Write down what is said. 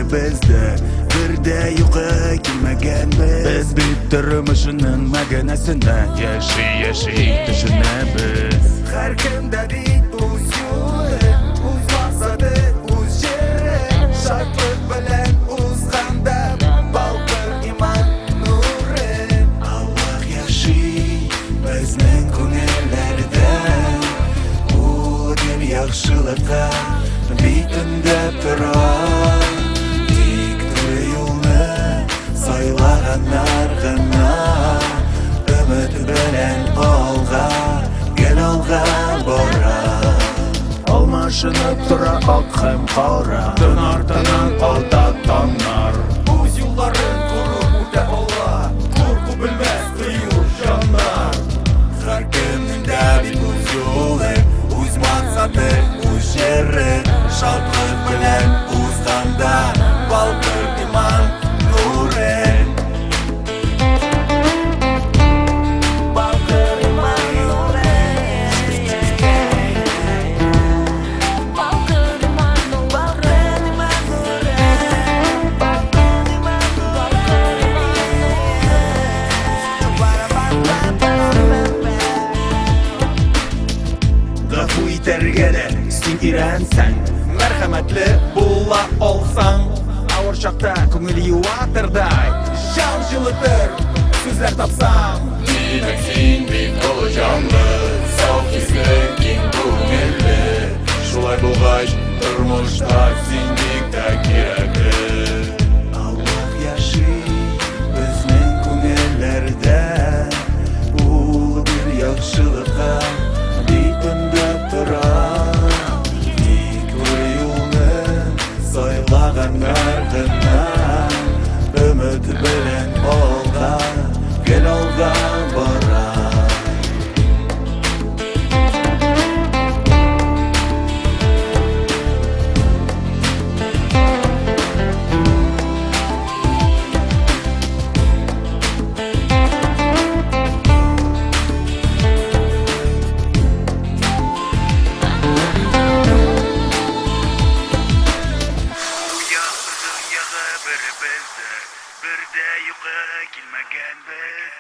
беребезде бирде юкы килмегенбиз. Biz бит тормышынын мәгънәсенә яши төшенәбез. Һәр кемдә бит үз юлы, үз максаты, үз җире. Шатлык белән узганда балкыр иман нуры. Аллаһ яши безнең күңелләрдә, бу дин яхшылыкка битендә тора. Тик тугры юлны сайлаганнар гына, өмет белән алга, гел алга бара. Алмашынып тора ак һәм кара, төн артыннан ата таңнар. Үз юлларын күрү үтә алга, курку белмәс кыю җаннар. Һәр кемнең дә бит үз юлы, үз максаты, үз җире. Шатлык белән узганда балкыр иман нуры. Балкыр иман нуры. Балкыр иман нуры. Балкыр иман нуры. Гафу итәргә дә син өйрәнсәң, мәрхәмәтле була алсаң, авыр чакта күңел юатырдай җан җылытыр сүзләр тапсаң. Димәк син бит олы җанлы, сау хисле, киң күңелле. Шулай булгач тормышта син бик тә кирәкле. Аллаһ яши безнең күңелләрдә, ул бер яхшылыкка битендә тора. Sayлаганнар гына, өмет белән алга, гел алга бара. Бердә юкы килмәгәнбез.